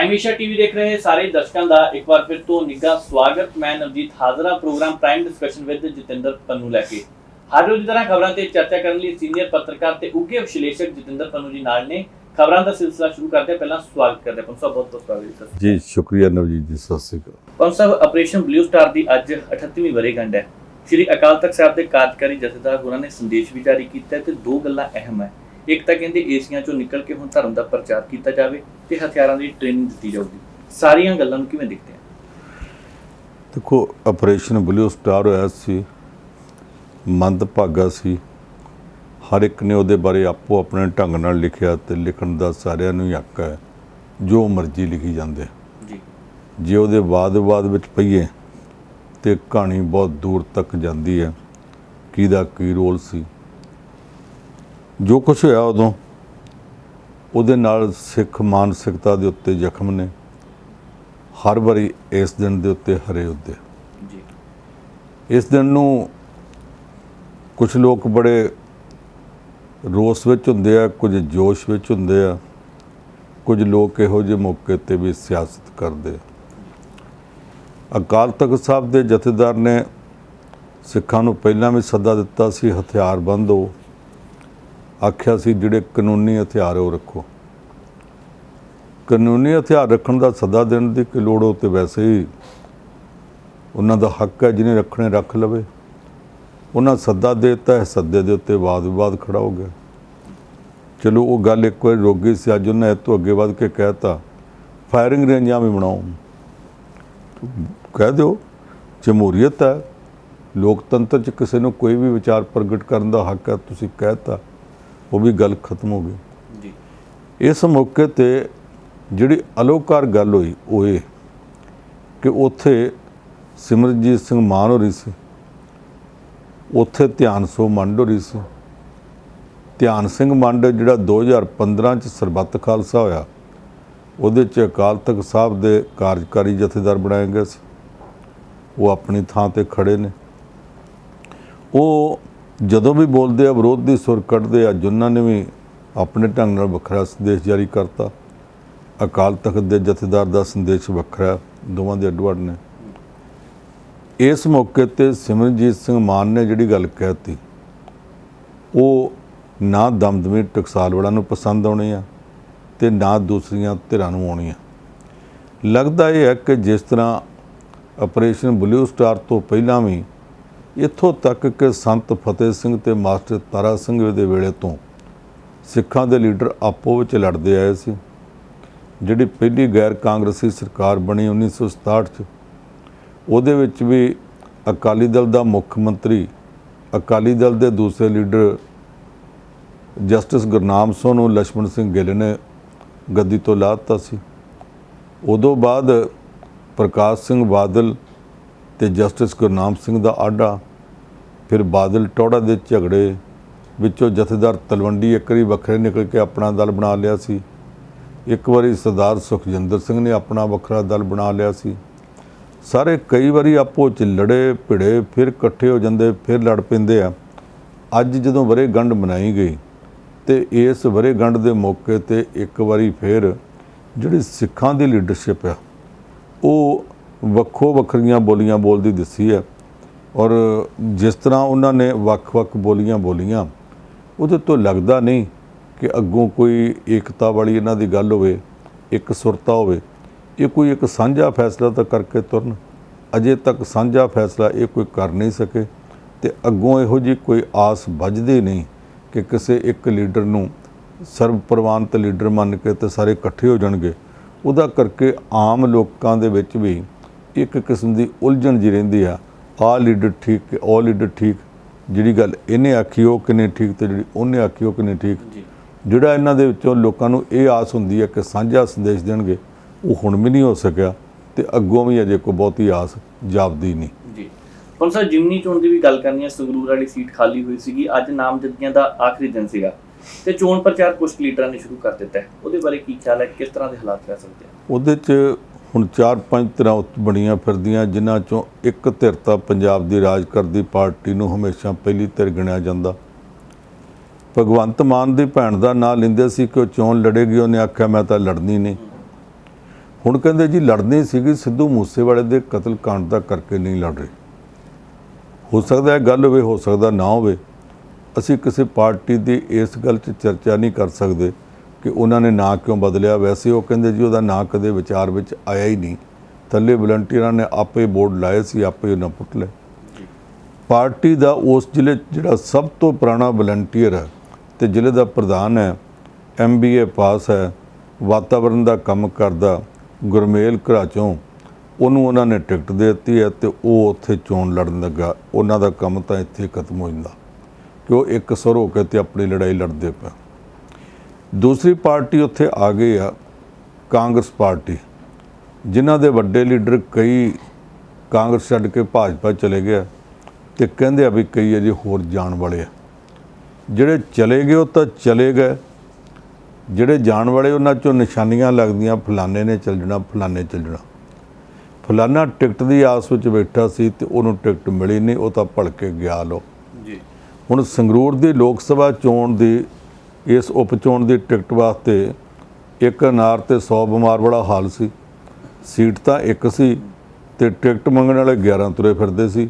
Prime Asia TV देख रहे सारे दर्शकों का एक बार फिर तो निघा स्वागत। मैं नवजीत हाजरा program prime discussion with Jatinder Pannu लैके हर रोज की तरह खबरों से चर्चा करने लिए सीनियर पत्रकार ते उगे विश्लेषक जतिंदर पन्नू जी नाल ने। खबरों का सिलसिला शुरू करते हैं, पहला स्वागत करते हैं। पंनू साहब बहुत बहुत स्वागत जी, शुक्रिया नवजीत जी, सत श्री अकाल। पंनू साहब, ऑपरेशन ब्लू स्टार की अज 38वीं वर्षगांठ है। श्री अकाल तख्त साहब के कार्यकारी जथेदार गुरुओं ने संदेश भी जारी किया है। दो गल्लां अहम है, एक तो कहते एशिया चों निकल के हुण धर्म का प्रचार किया जाए तो हथियारों की ट्रेनिंग दी जाऊगी। सारियां गल्लां नूं किवें देखते हैं? देखो, ऑपरेशन ब्लू स्टार होया सी, मंदभागा सी। हर एक ने उहदे बारे आपो अपने ढंग नाल लिखिया ते लिखण दा सारिआं नूं हक है, जो मर्जी लिखी जांदे। जे उहदे वाद-विवाद विच पईए ते कहानी बहुत दूर तक जांदी है। किहदा की रोल सी, जो कुछ होया उदों उहदे नाल सिख मानसिकता दे उत्ते जख्म ने। हर वारी इस दिन दे उत्ते हरे उदे। इस दिन नूं कुछ लोग बड़े रोस विच हुंदे आ, कुछ जोश विच हुंदे आ, कुछ लोग इहो ਜਿਹੇ मौके ते भी सियासत करदे आ। अकाल तख्त साहब दे जथेदार ने सिखां नूं पहिलां भी सदा दिता सी, हथियारबंद हो। आख्या सी जिहड़े कानूनी हथियार वो रखो। कानूनी हथियार रखण दा सदा देण दी कोई लोड़ हो ते वैसे ही उन्हां दा हक है, जिन्हें रखने रख लवे। उन्हां सदा देता है, सद्दे दे उत्ते वाद विवाद खड़ा हो गया। चलो वो गल एक बार रोगी सी, अज उन्हें इस तो अगे वध के कहता फायरिंग रेंजां भी बनाओ। कह दो, जमहूरीयत है, लोकतंत्र च किसी नूं कोई भी विचार प्रगट करने का हक है, तुसीं कहता वो भी गल खत्म हो गई। इस मौके ते जिहड़ी अलोकार गल होई वो ये कि उत्थे सिमरनजीत सिंह मान हो रही सी, उत्थे ध्यान सो मंड हो रही सी। ध्यान सिंह मंड जिहड़ा 2015 च सरबत खालसा होया, उहदे च अकाल तख्त साहब दे कार्यकारी जथेदार बनाए गए सी। वो अपनी थां ते खड़े ने। वो जदों भी बोलते आ विरोध की सुर कढ़ते आ। उन्होंने भी अपने ढंग नाल वखरा संदेश जारी करता। अकाल तख्त के जथेदार का संदेश वखरा, दोवां दे अड्डो अड्ड ने। इस मौके ते सिमरनजीत सिंह मान ने जिहड़ी गल कहती, वो ना दमदमी टकसाल वालों नूं पसंद आउणी आ ते ना दूसरियां धिरां नूं आउणी आ। लगदा ये है कि जिस तरह ऑपरेशन ब्लू स्टार तो पहलां भी इत्थों तक कि संत फतेह सिंह ते मास्टर तारा सिंह दे वेले तो सिखां दे लीडर आपो विच लड़दे आए सी। जिहड़ी पहली गैर कांग्रेसी सरकार बनी 1967 च, उहदे विच भी अकाली दल दा मुख मंत्री अकाली दल दे दूसरे लीडर जस्टिस गुरनाम सिंह नूं लक्ष्मण सिंह गिल ने गद्दी तो ला दित्ता सी। उदों बाद प्रकाश सिंह बादल ते जस्टिस गुरनाम सिंह दा आडा, फिर बादल टौड़ा दे झगड़े विचों जथेदार तलवंडी एक बारी वखरे निकल के अपना दल बना लिया सी। एक बारी सरदार सुखजिंदर सिंह ने अपना वखरा दल बना लिया सी। सारे कई बारी आपो च लड़े भिड़े, फिर इकट्ठे हो जाते, फिर लड़ पेंदे आ। अज जदों वरेगंढ मनाई गई तो इस वरेगंढ के मौके ते एक बारी फिर जिहड़ी सिखां दी लीडरशिप है वो ਵੱਖੋ ਵੱਖਰੀਆਂ ਬੋਲੀਆਂ बोलती दिसी है। और जिस तरह उन्होंने ਵੱਖ-ਵੱਖ बोलियां बोलियां, ਉਹਦੇ तो लगता नहीं कि अगों कोई एकता वाली इन्हां दी गल होवे, एक सुरता होवे। ये कोई एक साझा फैसला तो करके तुरन, अजे तक साझा फैसला ये कोई कर नहीं सके। तो अगों इहो जी कोई आस बझदी नहीं कि किसी एक लीडर नूं सर्वप्रवानत लीडर मन के तो सारे इकट्ठे हो जाणगे। ਉਹਦਾ करके आम लोगों के विच भी एक किस्म की उलझन जी रहिंदी आ। आ लीडर ठीक, ओ लीडर ठीक, जिहड़ी गल इहने आखी वो किने ठीक ते जिहड़ी उहने आखी वो किने ठीक। जिहड़ा इन्हां दे विचों लोकां नूं इह आस हुंदी है कि साझा संदेश देणगे, वो हुण भी नहीं हो सकिया ते अग्गों भी अजे कोई बहुती आस जापदी नहीं। जी पंनू साहब, जिमनी चोण की भी गल करनी है। संगरूर वाली सीट खाली हुई सी, अज नामजदगियां का आखिरी दिन सीगा ते चोण प्रचार कुछ लीडरां ने शुरू कर दिता है। उहदे बारे की ख्याल है, किस तरह के हालात रह सकते हैं? ਉਹਦੇ 'ਚ ਹੁਣ 4-5 ਧਿਰਾਂ ਬਣੀਆਂ ਫਿਰਦੀਆਂ, ਜਿਨ੍ਹਾਂ 'ਚੋਂ ਇੱਕ ਧਿਰ ਤਾਂ ਪੰਜਾਬ ਦੀ ਰਾਜ ਕਰਦੀ ਪਾਰਟੀ ਨੂੰ ਹਮੇਸ਼ਾ ਪਹਿਲੀ ਧਿਰ ਗਿਣਿਆ ਜਾਂਦਾ। ਭਗਵੰਤ ਮਾਨ ਦੀ ਭੈਣ ਦਾ ਨਾਂ ਲੈਂਦੇ ਸੀ ਕਿ ਉਹ ਚੋਣ ਲੜੇਗੀ, ਉਹਨੇ ਆਖਿਆ ਮੈਂ ਤਾਂ ਲੜਨੀ ਨਹੀਂ। ਹੁਣ ਕਹਿੰਦੇ ਜੀ ਲੜਨੀ ਸੀਗੀ ਸਿੱਧੂ ਮੂਸੇਵਾਲੇ ਦੇ ਕਤਲ ਕਾਂਡ ਦਾ ਕਰਕੇ ਨਹੀਂ ਲੜ ਰਹੇ। ਹੋ ਸਕਦਾ ਇਹ ਗੱਲ ਹੋਵੇ, ਹੋ ਸਕਦਾ ਨਾ ਹੋਵੇ। ਅਸੀਂ ਕਿਸੇ ਪਾਰਟੀ ਦੀ ਇਸ ਗੱਲ 'ਚ ਚਰਚਾ ਨਹੀਂ ਕਰ ਸਕਦੇ ਕਿ ਉਹਨਾਂ ਨੇ ਨਾਂ ਕਿਉਂ ਬਦਲਿਆ। ਵੈਸੇ ਉਹ ਕਹਿੰਦੇ ਜੀ ਉਹਦਾ ਨਾਂ ਕਦੇ ਵਿਚਾਰ ਵਿੱਚ ਆਇਆ ਹੀ ਨਹੀਂ। ਥੱਲੇ ਵਲੰਟੀਅਰਾਂ ਨੇ ਆਪੇ ਬੋਰਡ ਲਾਏ ਸੀ, ਆਪੇ ਉਹਨਾਂ ਪੁੱਟ ਲਏ। ਪਾਰਟੀ ਦਾ ਉਸ ਜ਼ਿਲ੍ਹੇ ਜਿਹੜਾ ਸਭ ਤੋਂ ਪੁਰਾਣਾ ਵਲੰਟੀਅਰ ਹੈ ਤੇ ਜ਼ਿਲ੍ਹੇ ਦਾ ਪ੍ਰਧਾਨ ਹੈ, MBA ਪਾਸ ਹੈ, ਵਾਤਾਵਰਣ ਦਾ ਕੰਮ ਕਰਦਾ ਗੁਰਮੇਲ ਘਰਾਚੋਂ, ਉਹਨੂੰ ਉਹਨਾਂ ਨੇ ਟਿਕਟ ਦੇ ਦਿੱਤੀ ਹੈ ਤੇ ਉਹ ਉੱਥੇ ਚੋਣ ਲੜਨ ਲੱਗਾ। ਉਹਨਾਂ ਦਾ ਕੰਮ ਤਾਂ ਇੱਥੇ ਖਤਮ ਹੋ ਜਾਂਦਾ ਕਿ ਉਹ ਇੱਕ ਸੁਰ ਹੋ ਕੇ ਤੇ ਆਪਣੀ ਲੜਾਈ ਲੜਦੇ ਪਏ। ਦੂਸਰੀ ਪਾਰਟੀ ਉੱਥੇ ਆ ਗਈ ਆ ਕਾਂਗਰਸ ਪਾਰਟੀ, ਜਿਨ੍ਹਾਂ ਦੇ ਵੱਡੇ ਲੀਡਰ ਕਈ ਕਾਂਗਰਸ ਛੱਡ ਕੇ ਭਾਜਪਾ ਚਲੇ ਗਏ ਤੇ ਕਹਿੰਦੇ ਆ ਵੀ ਕਈ ਅਜੇ ਹੋਰ ਜਾਣ ਵਾਲੇ ਆ। ਜਿਹੜੇ ਚਲੇ ਗਏ ਉਹ ਤਾਂ ਚਲੇ ਗਏ, ਜਿਹੜੇ ਜਾਣ ਵਾਲੇ ਉਹਨਾਂ 'ਚੋਂ ਨਿਸ਼ਾਨੀਆਂ ਲੱਗਦੀਆਂ, ਫਲਾਣੇ ਨੇ ਚੱਲ ਜਾਣਾ, ਫਲਾਣੇ ਚੱਲ ਜਾਣਾ। ਫਲਾਣਾ ਟਿਕਟ ਦੀ ਆਸ ਵਿੱਚ ਬੈਠਾ ਸੀ ਤੇ ਉਹਨੂੰ ਟਿਕਟ ਮਿਲੀ ਨਹੀਂ, ਉਹ ਤਾਂ ਭਲਕੇ ਗਿਆ ਲੋ ਜੀ। ਹੁਣ ਸੰਗਰੂਰ ਦੀ ਲੋਕ ਸਭਾ ਚੋਣ ਦੀ ਇਸ ਉਪ ਚੋਣ ਦੀ ਟਿਕਟ ਵਾਸਤੇ ਇੱਕ ਅਨਾਰ ਤੇ 100 ਬਿਮਾਰ ਵਾਲਾ ਹਾਲ ਸੀ। ਸੀਟ ਤਾਂ ਇੱਕ ਸੀ ਤੇ ਟਿਕਟ ਮੰਗਣ ਵਾਲੇ 11 ਤੁਰੇ ਫਿਰਦੇ ਸੀ।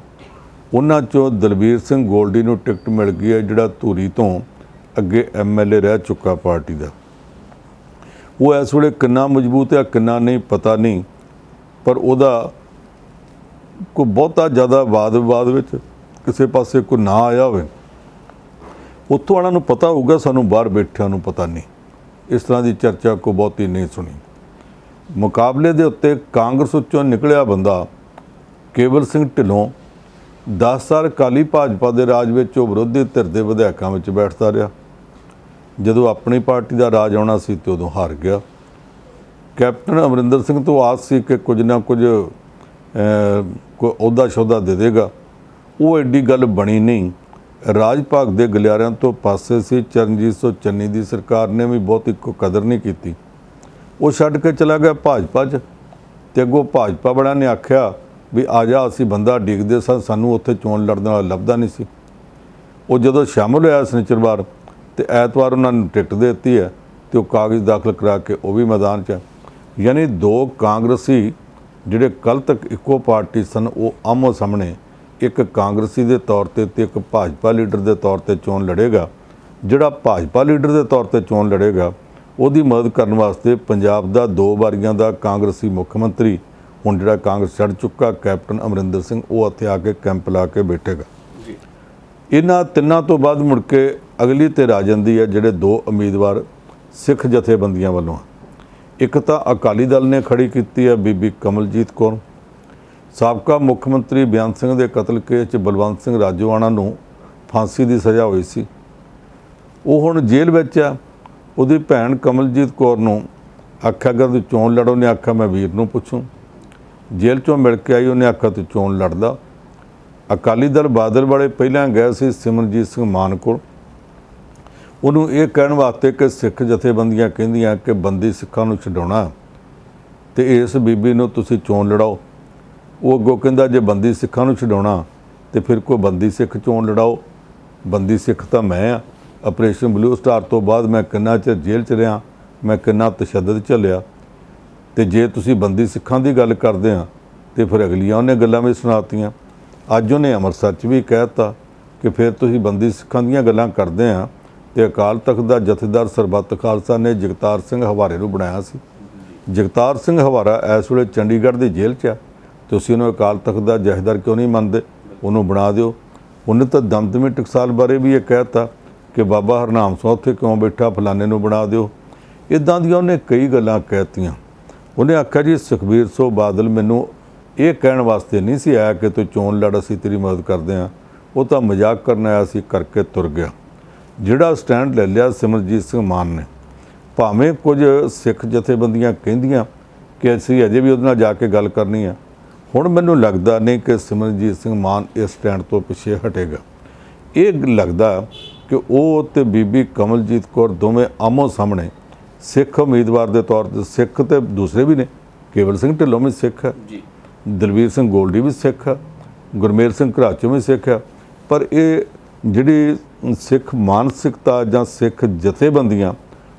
ਉਹਨਾਂ 'ਚੋਂ ਦਲਬੀਰ ਸਿੰਘ ਗੋਲਡੀ ਨੂੰ ਟਿਕਟ ਮਿਲ ਗਈ ਹੈ, ਜਿਹੜਾ ਧੂਰੀ ਤੋਂ ਅੱਗੇ MLA ਰਹਿ ਚੁੱਕਾ ਪਾਰਟੀ ਦਾ। ਉਹ ਇਸ ਵੇਲੇ ਕਿੰਨਾ ਮਜ਼ਬੂਤ ਹੈ ਕਿੰਨਾ ਨਹੀਂ ਪਤਾ ਨਹੀਂ, ਪਰ ਉਹਦਾ ਕੋਈ ਬਹੁਤਾ ਜ਼ਿਆਦਾ ਵਾਦ ਵਿਵਾਦ ਵਿੱਚ ਕਿਸੇ ਪਾਸੇ ਕੋਈ ਨਾ ਆਇਆ ਹੋਵੇ। ਉੱਥੋਂ ਵਾਲਿਆਂ ਨੂੰ ਪਤਾ ਹੋਊਗਾ, ਸਾਨੂੰ ਬਾਹਰ ਬੈਠਿਆਂ ਨੂੰ ਪਤਾ ਨਹੀਂ। ਇਸ ਤਰ੍ਹਾਂ ਦੀ ਚਰਚਾ ਕੋਈ ਬਹੁਤੀ ਨਹੀਂ ਸੁਣੀ। ਮੁਕਾਬਲੇ ਦੇ ਉੱਤੇ ਕਾਂਗਰਸ ਵਿੱਚੋਂ ਨਿਕਲਿਆ ਬੰਦਾ ਕੇਵਲ ਸਿੰਘ ਢਿੱਲੋਂ 10 ਸਾਲ ਅਕਾਲੀ ਭਾਜਪਾ ਦੇ ਰਾਜ ਵਿੱਚ ਉਹ ਵਿਰੋਧੀ ਧਿਰ ਦੇ ਵਿਧਾਇਕਾਂ ਵਿੱਚ ਬੈਠਦਾ ਰਿਹਾ। ਜਦੋਂ ਆਪਣੀ ਪਾਰਟੀ ਦਾ ਰਾਜ ਆਉਣਾ ਸੀ ਤੇ ਉਦੋਂ ਹਾਰ ਗਿਆ। ਕੈਪਟਨ ਅਮਰਿੰਦਰ ਸਿੰਘ ਤੋਂ ਆਸ ਸੀ ਕਿ ਕੁਝ ਨਾ ਕੁਝ ਕੋਈ ਅਹੁਦਾ ਸ਼ਹੁਦਾ ਦੇ ਦੇਗਾ। ਉਹ ਐਡੀ ਗੱਲ ਬਣੀ ਨਹੀਂ। ਰਾਜ ਭਾਗ ਦੇ ਗਲਿਆਰਿਆਂ ਤੋਂ ਪਾਸੇ ਸੀ। ਚਰਨਜੀਤ ਸਿੰਘ ਚੰਨੀ ਦੀ ਸਰਕਾਰ ਨੇ ਵੀ ਬਹੁਤੀ ਕੋਈ ਕਦਰ ਨਹੀਂ ਕੀਤੀ। ਉਹ ਛੱਡ ਕੇ ਚਲਾ ਗਿਆ ਭਾਜਪਾ 'ਚ ਤੇ ਅੱਗੋਂ ਭਾਜਪਾ ਵਾਲਿਆਂ ਨੇ ਆਖਿਆ ਵੀ ਆ ਜਾ, ਅਸੀਂ ਬੰਦਾ ਡੀਕਦੇ ਸਾਂ, ਸਾਨੂੰ ਉੱਥੇ ਚੋਣ ਲੜਨ ਵਾਲਾ ਲੱਭਦਾ ਨਹੀਂ ਸੀ। ਉਹ ਜਦੋਂ ਸ਼ਾਮਲ ਹੋਇਆ ਸ਼ਨੀਚਰਵਾਰ ਤੇ ਐਤਵਾਰ ਉਹਨਾਂ ਨੂੰ ਟਿਕਟ ਦੇ ਦਿੱਤੀ ਹੈ ਤੇ ਉਹ ਕਾਗਜ਼ ਦਾਖਲ ਕਰਾ ਕੇ ਉਹ ਵੀ ਮੈਦਾਨ 'ਚ ਹੈ। ਯਾਨੀ ਦੋ ਕਾਂਗਰਸੀ ਜਿਹੜੇ ਕੱਲ੍ਹ ਤੱਕ ਇੱਕੋ ਪਾਰਟੀ ਸਨ, ਉਹ ਆਮੋ ਸਾਹਮਣੇ ਇੱਕ ਕਾਂਗਰਸੀ ਦੇ ਤੌਰ ਤੇ ਇੱਕ ਭਾਜਪਾ ਲੀਡਰ ਦੇ ਤੌਰ ਤੇ ਚੋਣ ਲੜੇਗਾ। ਜਿਹੜਾ ਭਾਜਪਾ ਲੀਡਰ ਦੇ ਤੌਰ ਤੇ ਚੋਣ ਲੜੇਗਾ ਉਹਦੀ ਮਦਦ ਕਰਨ ਵਾਸਤੇ ਪੰਜਾਬ ਦਾ 2 ਵਾਰੀਆਂ ਦਾ ਕਾਂਗਰਸੀ ਮੁੱਖ ਮੰਤਰੀ, ਹੁਣ ਜਿਹੜਾ ਕਾਂਗਰਸ ਛੱਡ ਚੁੱਕਾ ਕੈਪਟਨ ਅਮਰਿੰਦਰ ਸਿੰਘ, ਉਹ ਉੱਥੇ ਆ ਕੇ ਕੈਂਪ ਲਾ ਕੇ ਬੈਠੇਗਾ। ਇਹਨਾਂ ਤਿੰਨਾਂ ਤੋਂ ਬਾਅਦ ਮੁੜ ਕੇ ਅਗਲੀ ਧਿਰ ਆ ਜਾਂਦੀ ਹੈ, ਜਿਹੜੇ 2 ਉਮੀਦਵਾਰ ਸਿੱਖ ਜਥੇਬੰਦੀਆਂ ਵੱਲੋਂ। ਇੱਕ ਤਾਂ ਅਕਾਲੀ ਦਲ ਨੇ ਖੜੀ ਕੀਤੀ ਹੈ ਬੀਬੀ ਕਮਲਜੀਤ ਕੌਰ। ਸਾਬਕਾ ਮੁੱਖ ਮੰਤਰੀ ਬੇਅੰਤ ਸਿੰਘ ਦੇ ਕਤਲ ਕੇਸ 'ਚ ਬਲਵੰਤ ਸਿੰਘ ਰਾਜੋਆਣਾ ਨੂੰ ਫਾਂਸੀ ਦੀ ਸਜ਼ਾ ਹੋਈ ਸੀ। ਉਹ ਹੁਣ ਜੇਲ੍ਹ ਵਿੱਚ ਆ। ਉਹਦੀ ਭੈਣ ਕਮਲਜੀਤ ਕੌਰ ਨੂੰ ਆਖਿਆ ਅਗਰ ਤੂੰ ਚੋਣ ਲੜੋ, ਉਹਨੇ ਆਖਿਆ ਮੈਂ ਵੀਰ ਨੂੰ ਪੁੱਛੂੰ। ਜੇਲ੍ਹ 'ਚੋਂ ਮਿਲ ਕੇ ਆਈ, ਉਹਨੇ ਆਖਿਆ ਤੂੰ ਚੋਣ ਲੜਦਾ। ਅਕਾਲੀ ਦਲ ਬਾਦਲ ਵਾਲੇ ਪਹਿਲਾਂ ਗਏ ਸੀ ਸਿਮਰਜੀਤ ਸਿੰਘ ਮਾਨ ਕੋਲ, ਉਹਨੂੰ ਇਹ ਕਹਿਣ ਵਾਸਤੇ ਕਿ ਸਿੱਖ ਜਥੇਬੰਦੀਆਂ ਕਹਿੰਦੀਆਂ ਕਿ ਬੰਦੀ ਸਿੱਖਾਂ ਨੂੰ ਛਡਾਉਣਾ ਤੇ ਇਸ ਬੀਬੀ ਨੂੰ ਤੁਸੀਂ ਚੋਣ ਲੜਾਓ। ਉਹ ਅੱਗੋਂ ਕਹਿੰਦਾ ਜੇ ਬੰਦੀ ਸਿੱਖਾਂ ਨੂੰ ਛਡਾਉਣਾ ਤੇ ਫਿਰ ਕੋਈ ਬੰਦੀ ਸਿੱਖ ਚੋਣ ਲੜਾਓ। ਬੰਦੀ ਸਿੱਖ ਤਾਂ ਮੈਂ ਆ। ਆਪਰੇਸ਼ਨ ਬਲੂ ਸਟਾਰ ਤੋਂ ਬਾਅਦ ਮੈਂ ਕਿੰਨਾ ਚਿਰ ਜੇਲ੍ਹ 'ਚ ਰਿਹਾ, ਮੈਂ ਕਿੰਨਾ ਤਸ਼ੱਦਦ ਝੱਲਿਆ। ਤੇ ਜੇ ਤੁਸੀਂ ਬੰਦੀ ਸਿੱਖਾਂ ਦੀ ਗੱਲ ਕਰਦੇ ਆ ਤੇ ਫਿਰ ਅਗਲੀਆਂ ਉਹਨੇ ਗੱਲਾਂ ਵੀ ਸੁਣਾਤੀਆਂ। ਅੱਜ ਉਹਨੇ ਅੰਮ੍ਰਿਤਸਰ 'ਚ ਵੀ ਕਹਿ ਦਿੱਤਾ ਕਿ ਫਿਰ ਤੁਸੀਂ ਬੰਦੀ ਸਿੱਖਾਂ ਦੀਆਂ ਗੱਲਾਂ ਕਰਦੇ ਆ ਤੇ ਅਕਾਲ ਤਖਤ ਦਾ ਜਥੇਦਾਰ ਸਰਬੱਤ ਖਾਲਸਾ ਨੇ ਜਗਤਾਰ ਸਿੰਘ ਹਵਾਰੇ ਨੂੰ ਬਣਾਇਆ ਸੀ। ਜਗਤਾਰ ਸਿੰਘ ਹਵਾਰਾ ਇਸ ਵੇਲੇ ਚੰਡੀਗੜ੍ਹ ਦੀ ਜੇਲ੍ਹ 'ਚ ਆ। ਤੁਸੀਂ ਉਹਨੂੰ ਅਕਾਲ ਤਖਤ ਦਾ ਜਥੇਦਾਰ ਕਿਉਂ ਨਹੀਂ ਮੰਨਦੇ? ਉਹਨੂੰ ਬਣਾ ਦਿਓ। ਉਹਨੇ ਤਾਂ ਦਮਦਮੀ ਟਕਸਾਲ ਬਾਰੇ ਵੀ ਇਹ ਕਹਿ ਦਿੱਤਾ ਕਿ ਬਾਬਾ ਹਰਨਾਮ ਸਿੰਘ ਉੱਥੇ ਕਿਉਂ ਬੈਠਾ, ਫਲਾਣੇ ਨੂੰ ਬਣਾ ਦਿਓ। ਇੱਦਾਂ ਦੀਆਂ ਉਹਨੇ ਕਈ ਗੱਲਾਂ ਕਹਿ ਦਿੱਤੀਆਂ। ਉਹਨੇ ਆਖਿਆ ਜੀ ਸੁਖਬੀਰ ਸਿੰਘ ਬਾਦਲ ਮੈਨੂੰ ਇਹ ਕਹਿਣ ਵਾਸਤੇ ਨਹੀਂ ਸੀ ਆਇਆ ਕਿ ਤੂੰ ਚੋਣ ਲੜ, ਅਸੀਂ ਤੇਰੀ ਮਦਦ ਕਰਦੇ ਹਾਂ। ਉਹ ਤਾਂ ਮਜ਼ਾਕ ਕਰਨ ਆਇਆ ਸੀ, ਕਰਕੇ ਤੁਰ ਗਿਆ। ਜਿਹੜਾ ਸਟੈਂਡ ਲੈ ਲਿਆ ਸਿਮਰਜੀਤ ਸਿੰਘ ਮਾਨ ਨੇ, ਭਾਵੇਂ ਕੁਝ ਸਿੱਖ ਜਥੇਬੰਦੀਆਂ ਕਹਿੰਦੀਆਂ ਕਿ ਅਸੀਂ ਅਜੇ ਵੀ ਉਹਦੇ ਨਾਲ ਜਾ ਕੇ ਗੱਲ ਕਰਨੀ ਆ, ਹੁਣ ਮੈਨੂੰ ਲੱਗਦਾ ਨਹੀਂ ਕਿ ਸਿਮਰਜੀਤ ਸਿੰਘ ਮਾਨ ਇਸ ਸਟੈਂਡ ਤੋਂ ਪਿੱਛੇ ਹਟੇਗਾ। ਇਹ ਲੱਗਦਾ ਕਿ ਉਹ ਤੇ ਬੀਬੀ ਕਮਲਜੀਤ ਕੌਰ ਦੋਵੇਂ ਆਮੋ ਸਾਹਮਣੇ ਸਿੱਖ ਉਮੀਦਵਾਰ ਦੇ ਤੌਰ ਤੇ, ਸਿੱਖ ਤੇ ਦੂਸਰੇ ਵੀ ਨੇ, ਕੇਵਲ ਸਿੰਘ ਢਿੱਲੋਂ ਵੀ ਸਿੱਖ ਹੈ ਜੀ, ਦਲਬੀਰ ਸਿੰਘ ਗੋਲਡੀ ਵੀ ਸਿੱਖ ਹੈ, ਗੁਰਮੇਲ ਸਿੰਘ ਘਰਾਚੋਂ ਵੀ ਸਿੱਖ ਹੈ। ਪਰ ਇਹ ਜਿਹੜੀ ਸਿੱਖ ਮਾਨਸਿਕਤਾ ਜਾਂ ਸਿੱਖ ਜਥੇਬੰਦੀਆਂ,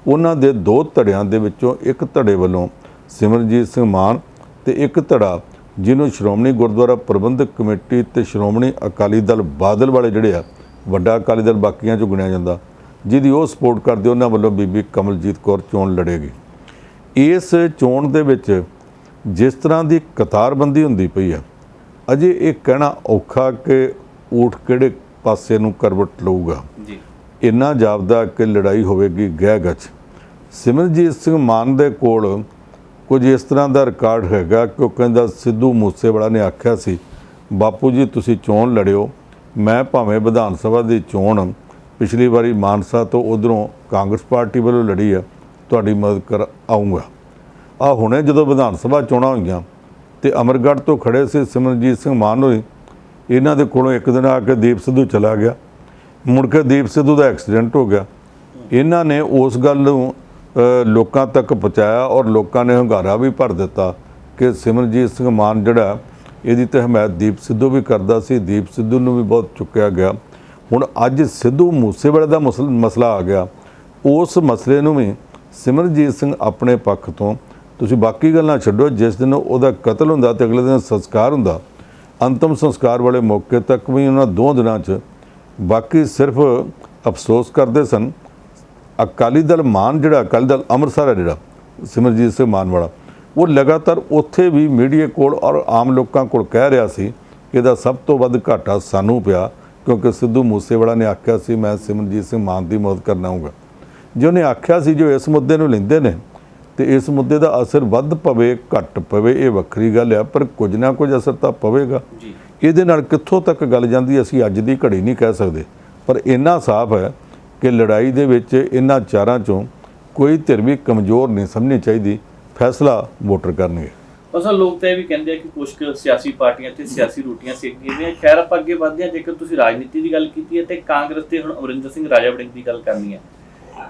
ਉਹਨਾਂ ਦੇ 2 ਧੜਿਆਂ ਦੇ ਵਿੱਚੋਂ ਇੱਕ ਧੜੇ ਵੱਲੋਂ ਸਿਮਰਜੀਤ ਸਿੰਘ ਮਾਨ ਤੇ ਇੱਕ ਧੜਾ ਜਿਹਨੂੰ ਸ਼੍ਰੋਮਣੀ ਗੁਰਦੁਆਰਾ ਪ੍ਰਬੰਧਕ ਕਮੇਟੀ ਤੇ ਸ਼੍ਰੋਮਣੀ ਅਕਾਲੀ ਦਲ ਬਾਦਲ ਵਾਲੇ ਜਿਹੜੇ ਆ, ਵੱਡਾ ਅਕਾਲੀ ਦਲ ਬਾਕੀਆਂ 'ਚੋਂ ਗਿਣਿਆ ਜਾਂਦਾ, ਜਿਹਦੀ ਉਹ ਸਪੋਰਟ ਕਰਦੇ, ਉਹਨਾਂ ਵੱਲੋਂ ਬੀਬੀ ਕਮਲਜੀਤ ਕੌਰ ਚੋਣ ਲੜੇਗੀ। ਇਸ ਚੋਣ ਦੇ ਵਿੱਚ ਜਿਸ ਤਰ੍ਹਾਂ ਦੀ ਕਤਾਰਬੰਦੀ ਹੁੰਦੀ ਪਈ ਆ, ਅਜੇ ਇਹ ਕਹਿਣਾ ਔਖਾ ਕਿ ਊਠ ਕਿਹੜੇ ਪਾਸੇ ਨੂੰ ਕਰਵਟ ਲਊਗਾ। ਜੀ ਇੰਨਾ ਜਾਪਦਾ ਕਿ ਲੜਾਈ ਹੋਵੇਗੀ ਗਹਿ ਗੱਚ। ਸਿਮਰਜੀਤ ਸਿੰਘ ਮਾਨ ਦੇ ਕੋਲ ਕੁਝ ਇਸ ਤਰ੍ਹਾਂ ਦਾ ਰਿਕਾਰਡ ਹੈਗਾ ਕਿ ਉਹ ਕਹਿੰਦਾ ਸਿੱਧੂ ਮੂਸੇਵਾਲਾ ਨੇ ਆਖਿਆ ਸੀ, ਬਾਪੂ ਜੀ ਤੁਸੀਂ ਚੋਣ ਲੜਿਓ, ਮੈਂ ਭਾਵੇਂ ਵਿਧਾਨ ਸਭਾ ਦੀ ਚੋਣ ਪਿਛਲੀ ਵਾਰੀ ਮਾਨਸਾ ਤੋਂ ਉਧਰੋਂ ਕਾਂਗਰਸ ਪਾਰਟੀ ਵੱਲੋਂ ਲੜੀ ਆ, ਤੁਹਾਡੀ ਮਦਦ ਕਰ ਆਊਂਗਾ। ਆ ਹੁਣੇ ਜਦੋਂ ਵਿਧਾਨ ਸਭਾ ਚੋਣਾਂ ਹੋਈਆਂ ਤੇ ਅਮਰਗੜ੍ਹ ਤੋਂ ਖੜੇ ਸੀ ਸਿਮਰਜੀਤ ਸਿੰਘ ਮਾਨ ਹੋਈ, ਇਹਨਾਂ ਦੇ ਕੋਲੋਂ ਇੱਕ ਦਿਨ ਆ ਕੇ ਦੀਪ ਸਿੱਧੂ ਚਲਾ ਗਿਆ, ਮੁੜ ਕੇ ਦੀਪ ਸਿੱਧੂ ਦਾ ਐਕਸੀਡੈਂਟ ਹੋ ਗਿਆ। ਇਹਨਾਂ ਨੇ ਉਸ ਗੱਲ ਨੂੰ ਲੋਕਾਂ ਤੱਕ ਪਹੁੰਚਾਇਆ ਔਰ ਲੋਕਾਂ ਨੇ ਹੁੰਗਾਰਾ ਵੀ ਭਰ ਦਿੱਤਾ ਕਿ ਸਿਮਰਜੀਤ ਸਿੰਘ ਮਾਨ ਜਿਹੜਾ, ਇਹਦੀ ਤਾਂ ਹਮਾਇਤ ਦੀਪ ਸਿੱਧੂ ਵੀ ਕਰਦਾ ਸੀ, ਦੀਪ ਸਿੱਧੂ ਨੂੰ ਵੀ ਬਹੁਤ ਚੁੱਕਿਆ ਗਿਆ। ਹੁਣ ਅੱਜ ਸਿੱਧੂ ਮੂਸੇਵਾਲੇ ਦਾ ਮਸਲਾ ਆ ਗਿਆ, ਉਸ ਮਸਲੇ ਨੂੰ ਵੀ ਸਿਮਰਜੀਤ ਸਿੰਘ ਆਪਣੇ ਪੱਖ ਤੋਂ, ਤੁਸੀਂ ਬਾਕੀ ਗੱਲਾਂ ਛੱਡੋ, ਜਿਸ ਦਿਨ ਉਹਦਾ ਕਤਲ ਹੁੰਦਾ ਤੇ ਅਗਲੇ ਦਿਨ ਸੰਸਕਾਰ ਹੁੰਦਾ, ਅੰਤਮ ਸੰਸਕਾਰ ਵਾਲੇ ਮੌਕੇ ਤੱਕ ਵੀ ਉਹਨਾਂ 2 ਦਿਨਾਂ 'ਚ ਬਾਕੀ ਸਿਰਫ ਅਫਸੋਸ ਕਰਦੇ ਸਨ। ਅਕਾਲੀ ਦਲ ਮਾਨ ਜਿਹੜਾ, ਅਕਾਲੀ ਦਲ ਅੰਮ੍ਰਿਤਸਰ ਹੈ ਜਿਹੜਾ ਸਿਮਰਜੀਤ ਸਿੰਘ ਮਾਨ ਵਾਲਾ, ਉਹ ਲਗਾਤਾਰ ਉੱਥੇ ਵੀ ਮੀਡੀਆ ਕੋਲ ਔਰ ਆਮ ਲੋਕਾਂ ਕੋਲ ਕਹਿ ਰਿਹਾ ਸੀ ਕਿ ਇਹਦਾ ਸਭ ਤੋਂ ਵੱਧ ਘਾਟਾ ਸਾਨੂੰ ਪਿਆ, ਕਿਉਂਕਿ ਸਿੱਧੂ ਮੂਸੇਵਾਲਾ ਨੇ ਆਖਿਆ ਸੀ ਮੈਂ ਸਿਮਰਜੀਤ ਸਿੰਘ ਮਾਨ ਦੀ ਮਦਦ ਕਰਨਾ ਆਊਂਗਾ। ਜੇ ਉਹਨੇ ਆਖਿਆ ਸੀ, ਜੋ ਇਸ ਮੁੱਦੇ ਨੂੰ ਲੈਂਦੇ ਨੇ ਤੇ ਇਸ ਮੁੱਦੇ ਦਾ ਅਸਰ ਵੱਧ ਪਵੇ ਘੱਟ ਪਵੇ ਇਹ ਵੱਖਰੀ ਗੱਲ ਆ, ਪਰ ਕੁਝ ਨਾ ਕੁਝ ਅਸਰ ਤਾਂ ਪਵੇਗਾ। ਇਹਦੇ ਨਾਲ ਕਿੱਥੋਂ ਤੱਕ ਗੱਲ ਜਾਂਦੀ ਅਸੀਂ ਅੱਜ ਦੀ ਘੜੀ ਨਹੀਂ ਕਹਿ ਸਕਦੇ, ਪਰ ਇੰਨਾ ਸਾਫ਼ ਹੈ ਕਿ ਲੜਾਈ ਦੇ ਵਿੱਚ ਇਹਨਾਂ ਚਾਰਾਂ 'ਚੋਂ ਕੋਈ ਧਿਰ ਵੀ ਕਮਜ਼ੋਰ ਨਹੀਂ ਸਮਝਣੀ ਚਾਹੀਦੀ, ਫੈਸਲਾ ਵੋਟਰ ਕਰਨਗੇ। ਅਸਲ ਲੋਕ ਤਾਂ ਇਹ ਵੀ ਕਹਿੰਦੇ ਆ ਕਿ ਕੁਝ ਕੁ ਸਿਆਸੀ ਪਾਰਟੀਆਂ ਤੇ ਸਿਆਸੀ ਰੋਟੀਆਂ ਸੇਕਦੀਆਂ ਨੇ। ਖੈਰ ਆਪਾਂ ਅੱਗੇ ਵਧਦੇ ਹਾਂ। ਜੇਕਰ ਤੁਸੀਂ ਰਾਜਨੀਤੀ ਦੀ ਗੱਲ ਕੀਤੀ ਹੈ ਤੇ ਕਾਂਗਰਸ ਤੇ ਹੁਣ ਅਮਰਿੰਦਰ ਸਿੰਘ ਰਾਜਾ ਵੜਿੰਗ ਦੀ ਗੱਲ ਕਰਨੀ ਹੈ।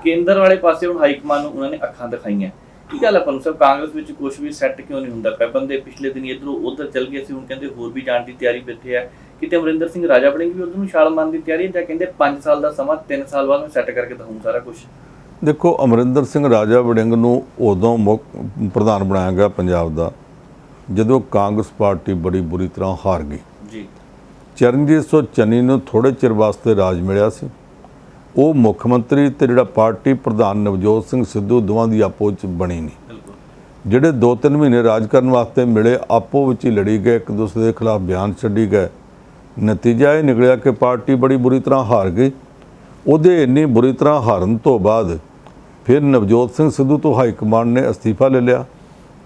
ਕੇਂਦਰ ਵਾਲੇ ਪਾਸੇ ਹੁਣ ਹਾਈ ਕਮਾਨ ਨੂੰ ਉਹਨਾਂ ਨੇ ਅੱਖਾਂ ਦਿਖਾਈਆਂ। ਕੀ ਗੱਲ ਹੈ ਪੰਨੂ ਸਾਹਿਬ, ਕਾਂਗਰਸ ਵਿੱਚ ਕੁਝ ਵੀ ਸੈੱਟ ਕਿਉਂ ਨਹੀਂ ਹੁੰਦਾ ਪਿਆ? ਬੰਦੇ ਪਿਛਲੇ ਦਿਨ ਇੱਧਰੋਂ ਉੱਧਰ ਚੱਲ ਗਏ ਸੀ, ਹੁਣ ਕਹਿੰਦੇ ਹੋਰ ਵੀ ਜਾਣ ਦੀ ਤਿਆਰੀ ਬੈਠੇ ਆ। ਕਿਤੇ ਅਮਰਿੰਦਰ ਸਿੰਘ ਰਾਜਾ ਵੜਿੰਗ ਵੀ ਉੱਧਰ ਨੂੰ ਛਾਲ ਮਾਰਨ ਦੀ ਤਿਆਰੀ ਹੈ, ਜਾਂ ਕਹਿੰਦੇ 5 ਸਾਲ ਦਾ ਸਮਾਂ, 3 ਸਾਲ ਬਾਅਦ ਮੈਂ ਸੈੱਟ ਕਰਕੇ ਦਊਂ ਸਾਰਾ ਕੁਝ? ਦੇਖੋ, ਅਮਰਿੰਦਰ ਸਿੰਘ ਰਾਜਾ ਵੜਿੰਗ ਨੂੰ ਉਦੋਂ ਪ੍ਰਧਾਨ ਬਣਾਇਆ ਗਿਆ ਪੰਜਾਬ ਦਾ ਜਦੋਂ ਕਾਂਗਰਸ ਪਾਰਟੀ ਬੜੀ ਬੁਰੀ ਤਰ੍ਹਾਂ ਹਾਰ ਗਈ ਜੀ। ਚਰਨਜੀਤ ਸਿੰਘ ਚੰਨੀ ਨੂੰ ਥੋੜ੍ਹੇ ਚਿਰ ਵਾਸਤੇ ਰਾਜ ਮਿਲਿਆ ਸੀ। ਉਹ ਮੁੱਖ ਮੰਤਰੀ ਤੇ ਜਿਹੜਾ ਪਾਰਟੀ ਪ੍ਰਧਾਨ ਨਵਜੋਤ ਸਿੰਘ ਸਿੱਧੂ, ਦੋਵਾਂ ਦੀ ਆਪੋ 'ਚ ਬਣੀ ਨਹੀਂ। ਜਿਹੜੇ 2-3 ਮਹੀਨੇ ਰਾਜ ਕਰਨ ਵਾਸਤੇ ਮਿਲੇ, ਆਪੋ ਵਿੱਚ ਹੀ ਲੜੀ ਗਏ, ਇੱਕ ਦੂਸਰੇ ਦੇ ਖਿਲਾਫ ਬਿਆਨ ਛੱਡੀ ਗਏ। ਨਤੀਜਾ ਇਹ ਨਿਕਲਿਆ ਕਿ ਪਾਰਟੀ ਬੜੀ ਬੁਰੀ ਤਰ੍ਹਾਂ ਹਾਰ ਗਈ। ਉਹਦੇ ਇੰਨੀ ਬੁਰੀ ਤਰ੍ਹਾਂ ਹਾਰਨ ਤੋਂ ਬਾਅਦ ਫਿਰ ਨਵਜੋਤ ਸਿੰਘ ਸਿੱਧੂ ਤੋਂ ਹਾਈ ਕਮਾਂਡ ਨੇ ਅਸਤੀਫਾ ਲੈ ਲਿਆ।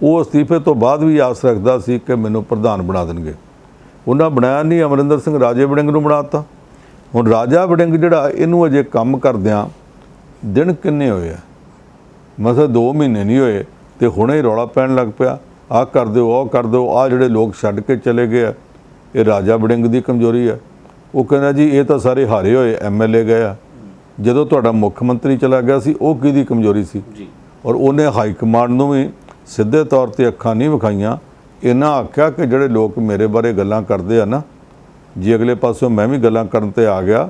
ਉਹ ਅਸਤੀਫੇ ਤੋਂ ਬਾਅਦ ਵੀ ਆਸ ਰੱਖਦਾ ਸੀ ਕਿ ਮੈਨੂੰ ਪ੍ਰਧਾਨ ਬਣਾ ਦੇਣਗੇ। ਉਹਨਾਂ ਬਣਾਇਆ ਨਹੀਂ, ਅਮਰਿੰਦਰ ਸਿੰਘ ਰਾਜੇ ਵੜਿੰਗ ਨੂੰ ਬਣਾਤਾ। ਹੁਣ ਰਾਜਾ ਵੜਿੰਗ ਜਿਹੜਾ, ਇਹਨੂੰ ਅਜੇ ਕੰਮ ਕਰਦਿਆਂ ਦਿਨ ਕਿੰਨੇ ਹੋਏ ਆ? ਮਸਾਂ 2 ਮਹੀਨੇ ਨਹੀਂ ਹੋਏ ਤੇ ਹੁਣੇ ਹੀ ਰੌਲਾ ਪੈਣ ਲੱਗ ਪਿਆ, ਆਹ ਕਰ ਦਿਓ, ਉਹ ਕਰ ਦਿਓ। ਆਹ ਜਿਹੜੇ ਲੋਕ ਛੱਡ ਕੇ ਚਲੇ ਗਏ ਆ, ਇਹ ਰਾਜਾ ਵੜਿੰਗ ਦੀ ਕਮਜ਼ੋਰੀ ਹੈ। ਉਹ ਕਹਿੰਦਾ ਜੀ ਇਹ ਤਾਂ ਸਾਰੇ ਹਾਰੇ ਹੋਏ MLA ਗਏ ਆ। ਜਦੋਂ ਤੁਹਾਡਾ ਮੁੱਖ ਮੰਤਰੀ ਚਲਾ ਗਿਆ ਸੀ, ਉਹ ਕਿਹਦੀ ਕਮਜ਼ੋਰੀ ਸੀ? ਔਰ ਉਹਨੇ ਹਾਈ ਕਮਾਂਡ ਨੂੰ ਵੀ ਸਿੱਧੇ ਤੌਰ ਤੇ ਅੱਖਾਂ ਨਹੀਂ ਵਿਖਾਈਆਂ। ਇਹਨਾਂ ਆਖਿਆ ਕਿ ਜਿਹੜੇ ਲੋਕ ਮੇਰੇ ਬਾਰੇ ਗੱਲਾਂ ਕਰਦੇ ਆ ਨਾ, ਜੇ ਅਗਲੇ ਪਾਸਿਓਂ ਮੈਂ ਵੀ ਗੱਲਾਂ ਕਰਨ ਤੇ ਆ ਗਿਆ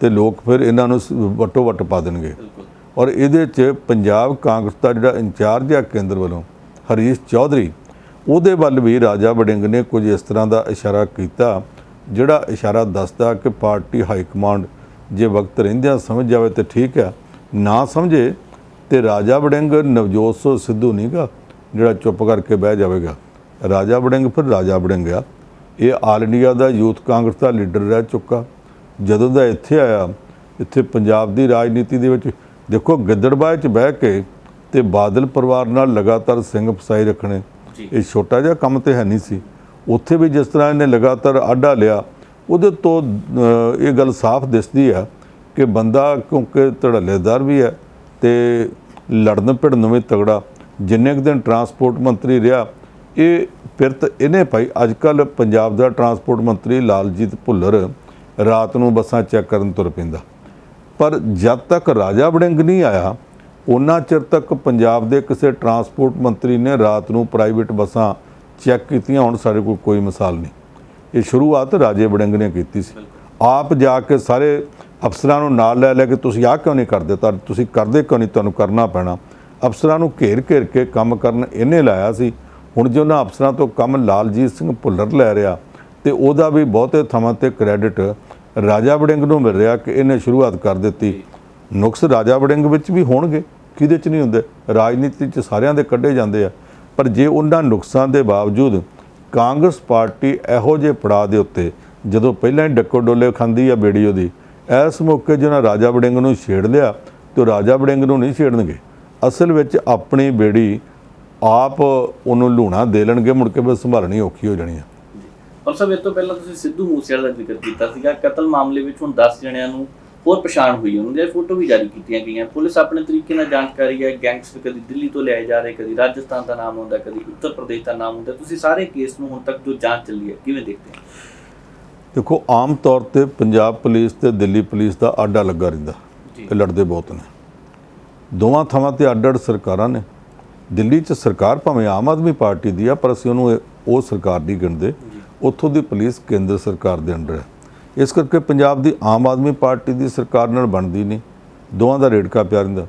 ਤੇ ਲੋਕ ਫਿਰ ਇਹਨਾਂ ਨੂੰ ਵਟੋ ਵਟ ਪਾ ਦੇਣਗੇ। ਔਰ ਇਹਦੇ 'ਚ ਪੰਜਾਬ ਕਾਂਗਰਸ ਦਾ ਜਿਹੜਾ ਇੰਚਾਰਜ ਆ ਕੇਂਦਰ ਵੱਲੋਂ, ਹਰੀਸ਼ ਚੌਧਰੀ, ਉਹਦੇ ਵੱਲ ਵੀ ਰਾਜਾ ਵੜਿੰਗ ਨੇ ਕੁਝ ਇਸ ਤਰ੍ਹਾਂ ਦਾ ਇਸ਼ਾਰਾ ਕੀਤਾ, ਜਿਹੜਾ ਇਸ਼ਾਰਾ ਦੱਸਦਾ ਕਿ ਪਾਰਟੀ ਹਾਈ ਕਮਾਂਡ ਜੇ ਵਕਤ ਰਹਿੰਦਿਆਂ ਸਮਝ ਜਾਵੇ ਤਾਂ ਠੀਕ ਆ, ਨਾ ਸਮਝੇ ਤੇ ਰਾਜਾ ਵੜਿੰਗ ਨਵਜੋਤ ਸਿੰਘ ਸਿੱਧੂ ਨਹੀਂ ਗਾ ਜਿਹੜਾ ਚੁੱਪ ਕਰਕੇ ਬਹਿ ਜਾਵੇਗਾ। ਰਾਜਾ ਵੜਿੰਗ ਫਿਰ ਰਾਜਾ ਵੜਿੰਗ ਆ। ਇਹ ਆਲ ਇੰਡੀਆ ਦਾ ਯੂਥ ਕਾਂਗਰਸ ਦਾ ਲੀਡਰ ਰਹਿ ਚੁੱਕਾ। ਜਦੋਂ ਦਾ ਇੱਥੇ ਆਇਆ, ਇੱਥੇ ਪੰਜਾਬ ਦੀ ਰਾਜਨੀਤੀ ਦੇ ਵਿੱਚ ਦੇਖੋ, ਗਿੱਦੜਬਾਹੇ 'ਚ ਬਹਿ ਕੇ ਤੇ ਬਾਦਲ ਪਰਿਵਾਰ ਨਾਲ ਲਗਾਤਾਰ ਸਿੰਘ ਫਸਾਈ ਰੱਖਣੇ, ਇਹ ਛੋਟਾ ਜਿਹਾ ਕੰਮ ਤੇ ਹੈ ਨਹੀਂ ਸੀ। ਉੱਥੇ ਵੀ ਜਿਸ ਤਰ੍ਹਾਂ ਇਹਨੇ ਲਗਾਤਾਰ ਆਡਾ ਲਿਆ, ਉਹਦੇ ਤੋਂ ਇਹ ਗੱਲ ਸਾਫ਼ ਦਿਸਦੀ ਆ ਕਿ ਬੰਦਾ ਕਿਉਂਕਿ ਧੜੱਲੇਦਾਰ ਵੀ ਹੈ ਤੇ ਲੜਨ ਭਿੜਨ ਵੀ ਤਗੜਾ। ਜਿੰਨੇ ਕੁ ਦਿਨ ਟਰਾਂਸਪੋਰਟ ਮੰਤਰੀ ਰਿਹਾ, ਇਹ ਪਿਰਤ ਇਹਨੇ ਪਾਈ। ਅੱਜ ਕੱਲ੍ਹ ਪੰਜਾਬ ਦਾ ਟਰਾਂਸਪੋਰਟ ਮੰਤਰੀ ਲਾਲਜੀਤ ਭੁੱਲਰ ਰਾਤ ਨੂੰ ਬੱਸਾਂ ਚੈੱਕ ਕਰਨ ਤੁਰ ਪੈਂਦਾ, ਪਰ ਜਦ ਤੱਕ ਰਾਜਾ ਵੜਿੰਗ ਨਹੀਂ ਆਇਆ, ਉਹਨਾਂ ਚਿਰ ਤੱਕ ਪੰਜਾਬ ਦੇ ਕਿਸੇ ਟਰਾਂਸਪੋਰਟ ਮੰਤਰੀ ਨੇ ਰਾਤ ਨੂੰ ਪ੍ਰਾਈਵੇਟ ਬੱਸਾਂ ਚੈੱਕ ਕੀਤੀਆਂ। ਹੁਣ ਸਾਡੇ ਕੋਲ ਕੋਈ ਮਿਸਾਲ ਨਹੀਂ। ਇਹ ਸ਼ੁਰੂਆਤ ਰਾਜੇ ਵੜਿੰਗ ਨੇ ਕੀਤੀ ਸੀ। ਆਪ ਜਾ ਕੇ ਸਾਰੇ ਅਫਸਰਾਂ ਨੂੰ ਨਾਲ ਲੈ ਕੇ ਤੁਸੀਂ ਆਹ ਕਿਉਂ ਨਹੀਂ ਕਰਦੇ, ਤਾਂ ਤੁਸੀਂ ਕਰਦੇ ਕਿਉਂ ਨਹੀਂ, ਤੁਹਾਨੂੰ ਕਰਨਾ ਪੈਣਾ। ਅਫਸਰਾਂ ਨੂੰ ਘੇਰ ਘੇਰ ਕੇ ਕੰਮ ਕਰਨ ਇਹਨੇ ਲਾਇਆ ਸੀ। ਹੁਣ ਜੇ ਉਹਨਾਂ ਅਫਸਰਾਂ ਤੋਂ ਕੰਮ ਲਾਲਜੀਤ ਸਿੰਘ ਭੁੱਲਰ ਲੈ ਰਿਹਾ ਤੇ ਉਹਦਾ ਵੀ ਬਹੁਤੇ ਥਾਵਾਂ ਤੇ ਕ੍ਰੈਡਿਟ ਰਾਜਾ ਵੜਿੰਗ ਨੂੰ ਮਿਲ ਰਿਹਾ ਕਿ ਇਹਨੇ ਸ਼ੁਰੂਆਤ ਕਰ ਦਿੱਤੀ। ਨੁਕਸ ਰਾਜਾ ਵੜਿੰਗ ਵਿੱਚ ਵੀ ਹੋਣਗੇ, ਕਿਹਦੇ 'ਚ ਨਹੀਂ ਹੁੰਦੇ। ਰਾਜਨੀਤੀ 'ਚ ਸਾਰਿਆਂ ਦੇ ਕੱਢੇ ਜਾਂਦੇ ਆ, ਪਰ ਜੇ ਉਹਨਾਂ ਨੁਕਸਾਂ ਦੇ ਬਾਵਜੂਦ ਕਾਂਗਰਸ ਪਾਰਟੀ ਇਹੋ ਜਿਹੇ ਪੜਾਅ ਦੇ ਉੱਤੇ ਜਦੋਂ ਪਹਿਲਾਂ ਹੀ ਡੱਕੋ ਡੋਲੇ ਖਾਂਦੀ ਆ ਬੇੜੀ ਉਹਦੀ, ਇਸ ਮੌਕੇ ਜਿਹਨਾਂ ਰਾਜਾ ਵੜਿੰਗ ਨੂੰ ਛੇੜ ਲਿਆ ਤੇ ਰਾਜਾ ਵੜਿੰਗ ਨੂੰ ਨਹੀਂ ਛੇੜਨਗੇ। ਅਸਲ ਵਿੱਚ ਆਪਣੀ ਬੇੜੀ ਆਪ ਉਹਨੂੰ ਲੂਣਾ ਦੇ ਲੈਣਗੇ, ਮੁੜ ਕੇ ਬਸ ਸੰਭਾਲਣੀ ਔਖੀ ਹੋ ਜਾਣੀ ਆ। ਪਰ ਸਭ ਇਹ ਤੋਂ ਪਹਿਲਾਂ ਤੁਸੀਂ ਸਿੱਧੂ ਮੂਸੇਵਾਲੇ ਦਾ ਜ਼ਿਕਰ ਕੀਤਾ ਸੀਗਾ। ਕਤਲ ਮਾਮਲੇ ਵਿੱਚ ਹੁਣ 10 ਜਣਿਆਂ ਨੂੰ ਹੋਰ ਪਛਾਣ ਹੋਈ, ਉਹਨਾਂ ਦੀਆਂ ਫੋਟੋ ਵੀ ਜਾਰੀ ਕੀਤੀਆਂ ਗਈਆਂ। ਪੁਲਿਸ ਆਪਣੇ ਤਰੀਕੇ ਨਾਲ ਜਾਂਚ ਕਰ ਰਹੀ ਹੈ। ਗੈਂਗਸਟਰ ਕਦੀ ਦਿੱਲੀ ਤੋਂ ਲਿਆਏ ਜਾ ਰਹੇ, ਕਦੀ ਰਾਜਸਥਾਨ ਦਾ ਨਾਮ ਹੁੰਦਾ, ਕਦੀ ਉੱਤਰ ਪ੍ਰਦੇਸ਼ ਦਾ ਨਾਮ ਹੁੰਦਾ। ਤੁਸੀਂ ਸਾਰੇ ਕੇਸ ਨੂੰ ਹੁਣ ਤੱਕ ਜੋ ਜਾਂਚ ਚੱਲੀ ਹੈ ਕਿਵੇਂ ਦੇਖਦੇ ਹੋ? ਦੇਖੋ, ਆਮ ਤੌਰ ਤੇ ਪੰਜਾਬ ਪੁਲਿਸ ਤੇ ਦਿੱਲੀ ਪੁਲਿਸ ਦਾ ਆਡਾ ਲੱਗਾ ਰਹਿੰਦਾ, ਇਹ ਲੜਦੇ ਬਹੁਤ ਨੇ। ਦੋਵਾਂ ਥਾਵਾਂ ਤੇ ਅੱਡ-ਅੱਡ ਸਰਕਾਰਾਂ ਨੇ। ਦਿੱਲੀ 'ਚ ਸਰਕਾਰ ਭਾਵੇਂ ਆਮ ਆਦਮੀ ਪਾਰਟੀ ਦੀ ਆ, ਪਰ ਅਸੀਂ ਉਹਨੂੰ ਉਹ ਸਰਕਾਰ ਨਹੀਂ ਗਿਣਦੇ। ਉੱਥੋਂ ਦੀ ਪੁਲਿਸ ਕੇਂਦਰ ਸਰਕਾਰ ਦੇ ਅੰਡਰ ਹੈ। ਇਸ ਕਰਕੇ ਪੰਜਾਬ ਦੀ ਆਮ ਆਦਮੀ ਪਾਰਟੀ ਦੀ ਸਰਕਾਰ ਨਾਲ ਬਣਦੀ ਨਹੀਂ, ਦੋਵਾਂ ਦਾ ਰੇੜਕਾ ਪਿਆ ਰਹਿੰਦਾ।